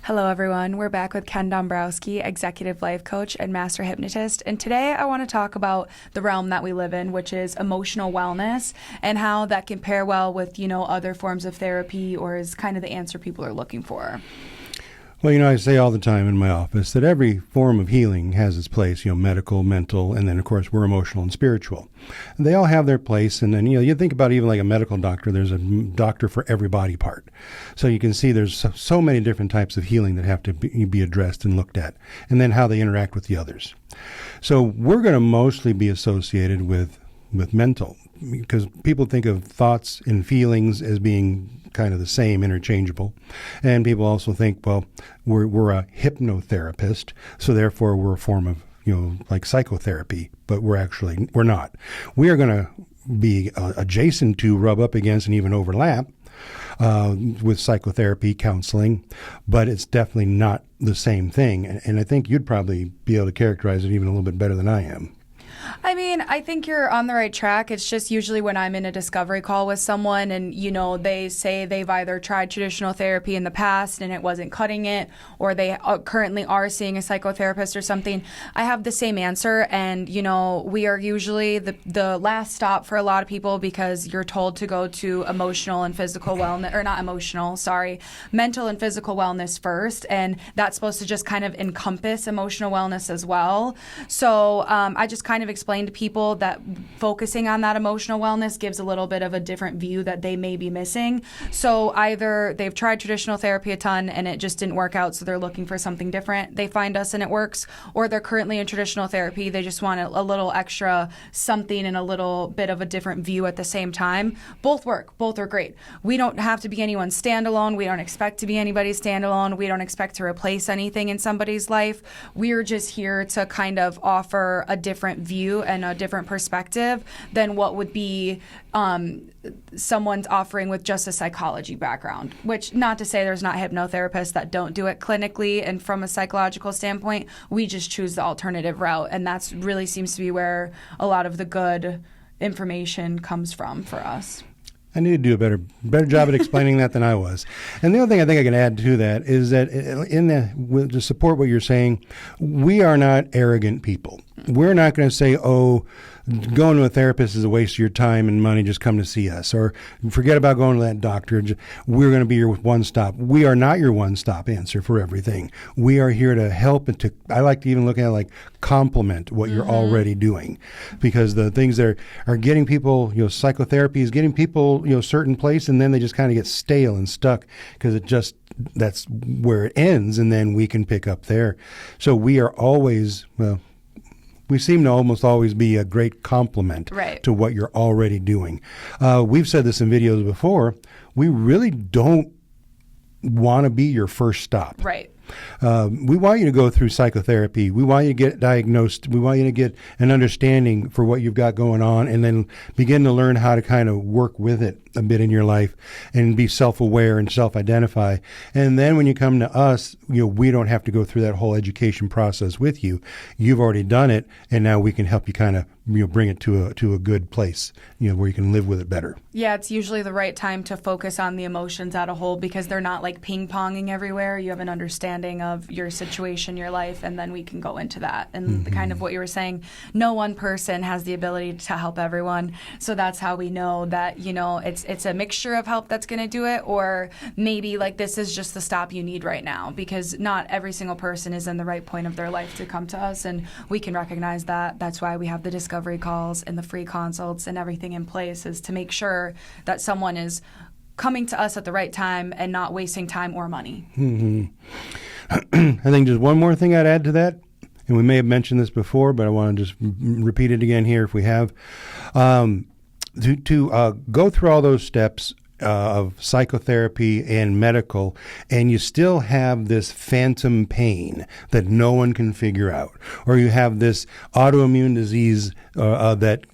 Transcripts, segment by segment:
Hello, everyone. We're back with Ken Dombrowski, executive life coach and master hypnotist. And today I want to talk about the realm that we live in, which is emotional wellness, and how that can pair well with, other forms of therapy, or is kind of the answer people are looking for. Well, I say all the time in my office that every form of healing has its place, medical, mental, and then, of course, we're emotional and spiritual. And they all have their place. And then, you think about even like a medical doctor, there's a doctor for every body part. So you can see there's so many different types of healing that have to be addressed and looked at, and then how they interact with the others. So we're going to mostly be associated with mental, because people think of thoughts and feelings as being kind of the same, interchangeable. And people also think, well, we're a hypnotherapist, so therefore we're a form of, like psychotherapy, but we're not. We are going to be adjacent to, rub up against, and even overlap with psychotherapy, counseling, but it's definitely not the same thing. And I think you'd probably be able to characterize it even a little bit better than I am. I mean, I think you're on the right track. It's just usually when I'm in a discovery call with someone and, they say they've either tried traditional therapy in the past and it wasn't cutting it, or they currently are seeing a psychotherapist or something, I have the same answer. And, we are usually the last stop for a lot of people, because you're told to go to emotional and physical wellness, or not emotional, sorry, mental and physical wellness first. And that's supposed to just kind of encompass emotional wellness as well. So I just kind of explain to people that focusing on that emotional wellness gives a little bit of a different view that they may be missing. So either they've tried traditional therapy a ton and it just didn't work out, so they're looking for something different. They find us and it works, or they're currently in traditional therapy. They just want a little extra something and a little bit of a different view at the same time. Both work. Both are great. We don't have to be anyone's standalone. We don't expect to be anybody's standalone. We don't expect to replace anything in somebody's life. We're just here to kind of offer a different view and a different perspective than what would be someone's offering with just a psychology background, which, not to say there's not hypnotherapists that don't do it clinically and from a psychological standpoint. We just choose the alternative route, and that's really seems to be where a lot of the good information comes from for us. I need to do a better job at explaining that than I was. And the other thing I think I can add to that is that to support what you're saying, we are not arrogant people. We're not going to say, going to a therapist is a waste of your time and money, just come to see us. Or forget about going to that doctor. We're going to be your one-stop. We are not your one-stop answer for everything. We are here to help and I like to even look at it like complement what you're already doing. Because the things that are getting people, psychotherapy is getting people, certain place, and then they just kind of get stale and stuck because that's where it ends, and then we can pick up there. So we are always, we seem to almost always be a great complement to what you're already doing. We've said this in videos before. We really don't want to be your first stop. Right. We want you to go through psychotherapy. We want you to get diagnosed. We want you to get an understanding for what you've got going on, and then begin to learn how to kind of work with it a bit in your life and be self-aware and self-identify. And then when you come to us, we don't have to go through that whole education process with you. You've already done it, and now we can help you kind of bring it to a good place, where you can live with it better. Yeah, it's usually the right time to focus on the emotions at a whole, because they're not like ping-ponging everywhere. You have an understanding of your situation, your life, and then we can go into that. And kind of what you were saying, no one person has the ability to help everyone. So that's how we know that, it's a mixture of help that's going to do it, or maybe like this is just the stop you need right now, because not every single person is in the right point of their life to come to us, and we can recognize that. That's why we have the discovery calls and the free consults and everything in place, is to make sure that someone is coming to us at the right time and not wasting time or money. I think just one more thing I'd add to that, and we may have mentioned this before, but I want to just repeat it again here if we have. To go through all those steps of psychotherapy and medical, and you still have this phantom pain that no one can figure out, or you have this autoimmune disease that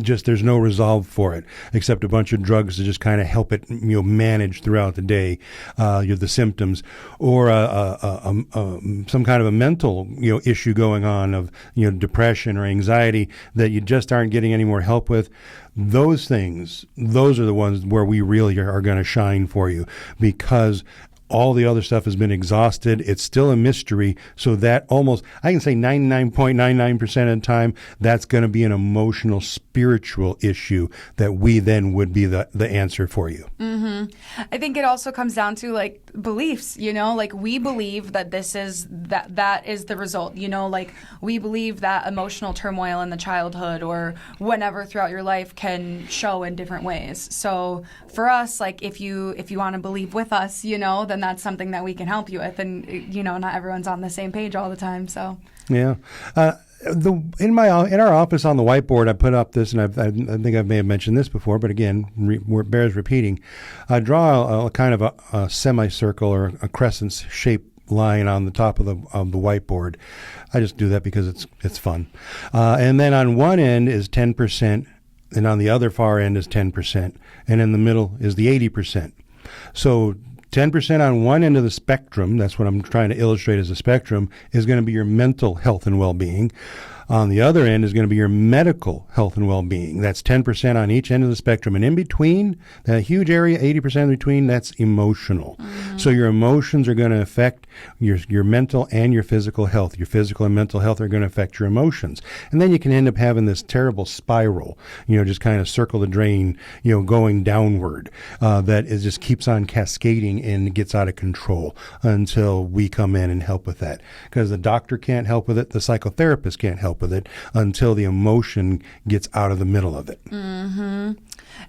just there's no resolve for it except a bunch of drugs to just kind of help it manage throughout the day, the symptoms, or some kind of a mental issue going on of depression or anxiety that you just aren't getting any more help with. Those are the ones where we really are going to shine for you, because all the other stuff has been exhausted. It's still a mystery. So that almost, I can say 99.99% of the time, that's going to be an emotional, spiritual issue that we then would be the answer for you. I think it also comes down to like beliefs, like we believe that that is the result, like we believe that emotional turmoil in the childhood or whenever throughout your life can show in different ways. So for us, like if you want to believe with us, then that's something that we can help you with. And, not everyone's on the same page all the time. So, yeah. In our office on the whiteboard, I put up this, and I think I may have mentioned this before, but again, bears repeating. I draw a kind of a semicircle or a crescent shaped line on the top of the whiteboard. I just do that because it's fun. And then on one end is 10%, and on the other far end is 10%, and in the middle is the 80%. So 10% on one end of the spectrum, that's what I'm trying to illustrate as a spectrum, is going to be your mental health and well-being. On the other end is going to be your medical health and well-being. That's 10% on each end of the spectrum. And in between, that huge area, 80% in between, that's emotional. Mm-hmm. So your emotions are going to affect your mental and your physical health. Your physical and mental health are going to affect your emotions. And then you can end up having this terrible spiral, just kind of circle the drain, going downward, that it just keeps on cascading and gets out of control until we come in and help with that. Because the doctor can't help with it, the psychotherapist can't help with it until the emotion gets out of the middle of it. Mm-hmm.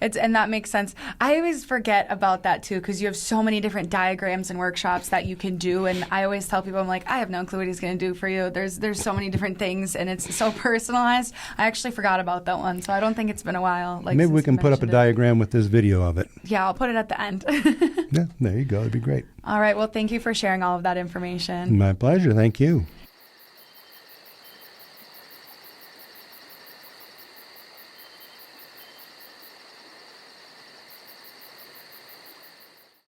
And that makes sense. I always forget about that too, because you have so many different diagrams and workshops that you can do. And I always tell people, I'm like, I have no clue what he's going to do for you. There's so many different things, and it's so personalized. I actually forgot about that one, so I don't think it's been a while. Maybe we can put up a diagram with this video of it. Yeah, I'll put it at the end. Yeah, there you go. It'd be great. All right. Well, thank you for sharing all of that information. My pleasure. Thank you.